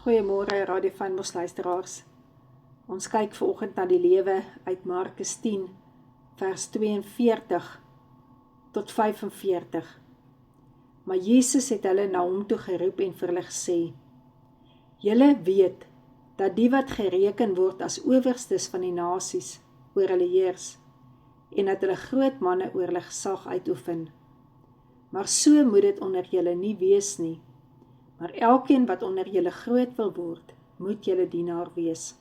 Goeiemôre Radio van Mos luisteraars. Ons kyk vanoggend na die lewe uit Markus 10 vers 42 tot 45. Maar Jesus het hulle na hom toe geroep en vir hulle gesê: Julle weet dat die wat gereken word as owerstes van die nasies oor hulle heers en dat hulle groot manne oor hulle gesag uitoefen. Maar so moet dit onder julle nie wees nie. Maar elkeen wat onder julle groot wil word, moet julle dienaar wees.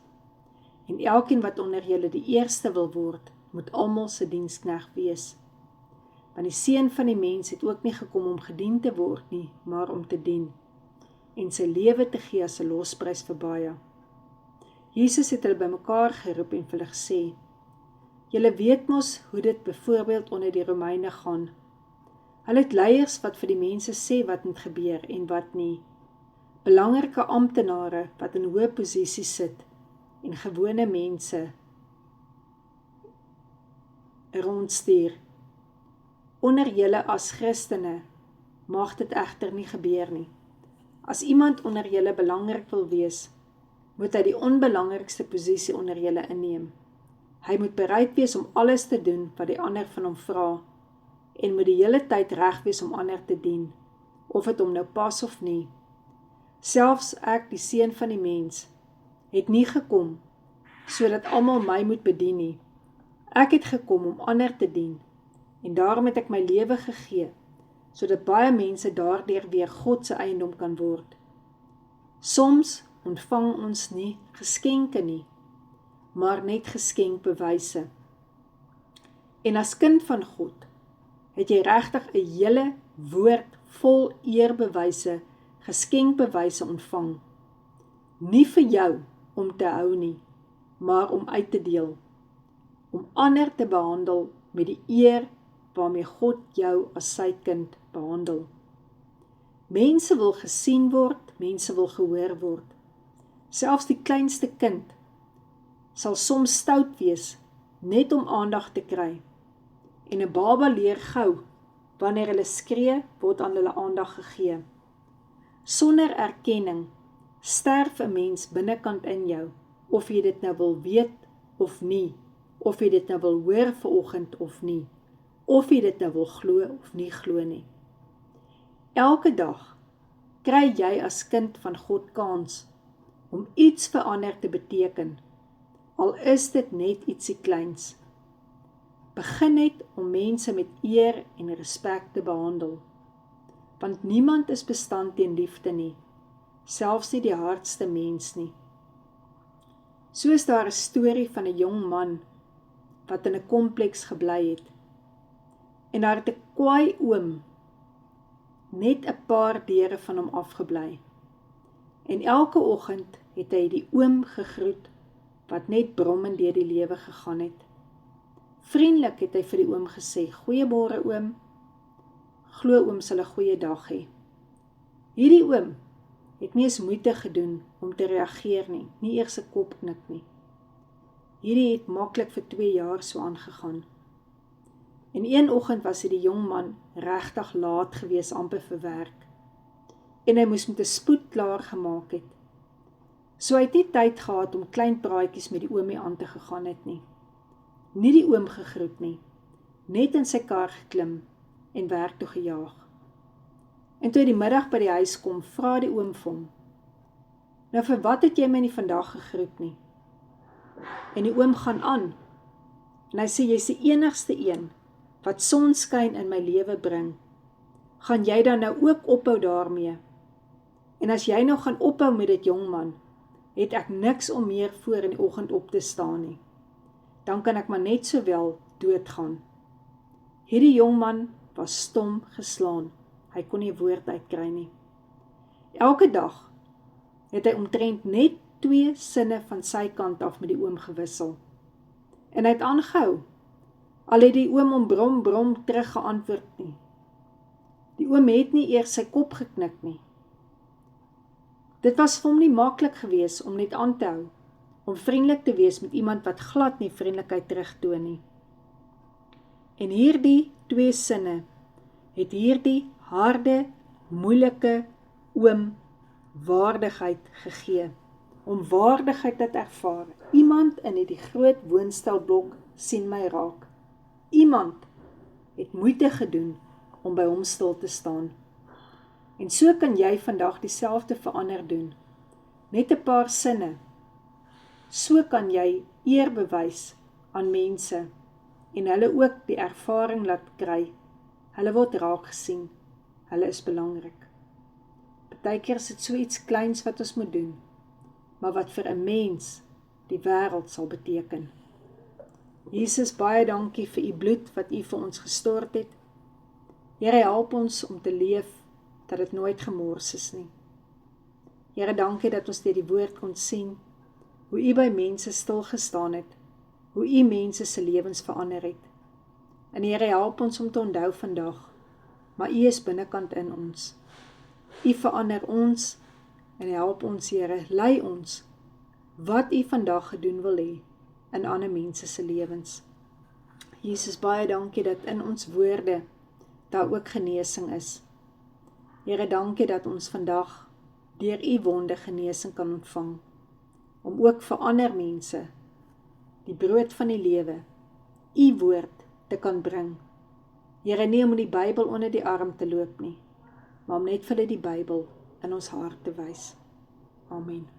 En elkeen wat onder julle die eerste wil word, moet almal se diensknegt wees. Want die Seun van die mens het ook nie gekom om gedien te word nie, maar om te dien, en sy lewe te gee as 'n losprys vir baie. Jesus het hulle bymekaar geroep en vir hulle gesê: Julle weet mos hoe dit byvoorbeeld onder die Romeine gaan. Hulle het leiers wat vir die mense sê wat moet gebeur en wat nie. Belangrike amptenare wat in hoë posisies sit en gewone mense rondstuur. Onder julle as Christene mag dit egter nie gebeur nie. As iemand onder julle belangrik wil wees, moet hy die onbelangrikste posisie onder julle inneem. Hy moet bereid wees om alles te doen wat die ander van hom vra, en moet die hele tyd reg wees om ander te dien, of het hom nou pas of nie. Selfs ek, die Seun van die mens, het nie gekom, sodat almal my moet bedien nie. Ek het gekom om ander te dien, en daarom het ek my lewe gegee, sodat baie mense daardeur weer God se eiendom kan word. Soms ontvang ons nie geskenke nie, maar net geskenkbewyse. En as kind van God, het jy regtig 'n hele woord vol eerbewyse, geskenkbewyse ontvang. Nie vir jou om te hou nie, maar om uit te deel. Om ander te behandel met die eer waarmee God jou as sy kind behandel. Mense wil gesien word, mense wil gehoor word. Selfs die kleinste kind sal soms stout wees, net om aandag te kry. En 'n baba leer gou, wanneer hulle skree, word aan hulle aandag gegee. Sonder erkenning sterf 'n mens binnekant in jou, of jy dit nou wil weet of nie, of jy dit nou wil hoor vanoggend of nie, of jy dit nou wil glo of nie glo nie. Elke dag kry jy as kind van God kans om iets vir ander te beteken, al is dit net ietsie kleins. Begin net om mense met eer en respek te behandel, want niemand is bestand teen liefde nie, selfs nie die hardste mens nie. So is daar 'n storie van 'n jong man wat in 'n kompleks gebly het, en daar het 'n kwaai oom net 'n paar deure van hom afgebly, en elke oggend het hy die oom gegroet wat net brommend deur die lewe gegaan het. Vriendelik het hy vir die oom gesê: Goeiemôre oom, glo oom sal 'n goeie dag hê. Hierdie oom het nie eens moeite gedoen om te reageer nie, nie eers 'n kopknik nie. Hierdie het maklik vir 2 jaar so aangegaan. En een oggend was die jong man regtig laat gewees amper vir werk, en hy moes met 'n spoed klaar gemaak het. So hy het nie tyd gehad om klein praatjies met die oomie aan te gegaan het nie. Nie die oom gegroet nie, net in sy kar geklim en werk toe gejaag. En toe hy die middag by die huis kom, vra die oom vir hom: Nou vir wat het jy my nie vandag gegroet nie? En die oom gaan aan, en hy sê: Jy's die enigste een wat sonskyn in my lewe bring. Gaan jy dan nou ook ophou daarmee? En as jy nou gaan ophou met dit, jongman, het ek niks om meer voor in die oggend op te staan nie. Dan kan ek maar net sowel doodgaan. Hierdie jongman was stom geslaan. Hy kon nie 'n woord uitkry nie. Elke dag het hy omtrent net 2 sinne van sy kant af met die oom gewissel. En hy het aangehou, al het die oom om brom terug geantwoord nie. Die oom het nie eers sy kop geknik nie. Dit was vir hom nie maklik gewees om net aan te hou, om vriendelik te wees met iemand wat glad nie vriendelikheid terugtoon nie. En hierdie 2 sinne het hierdie harde, moeilike oom waardigheid gegee, om waardigheid te ervaar. Iemand in die groot woonstelblok sien my raak. Iemand het moeite gedoen om by hom stil te staan. En so kan jy vandag dieselfde vir ander doen. Net 'n paar sinne. So kan jy eer bewys aan mense en hulle ook die ervaring laat kry. Hulle word raak gesien. Hulle is belangrik. Partykeer is dit so iets kleins wat ons moet doen, maar wat vir 'n mens die wêreld sal beteken. Jesus, baie dankie vir u bloed wat u vir ons gestort het. Here, help ons om te leef dat dit nooit gemors is nie. Here, dankie dat ons deur die woord kon sien hoe u by mense stil gestaan het, hoe u mense se lewens verander het. En Here, help ons om te onthou vandag, maar u is binnekant in ons. U verander ons en help ons, Here, lei ons wat u vandag gedoen wil hê in ander mense se lewens. Jesus, baie dankie dat in ons woorde daar ook genesing is. Here, dankie dat ons vandag deur u wonde genesing kan ontvang, om ook vir ander mense die brood van die lewe, u woord te kan bring. Here, nie om die Bybel onder die arm te loop nie, maar om net vir hulle die Bybel in ons hart te wys. Amen.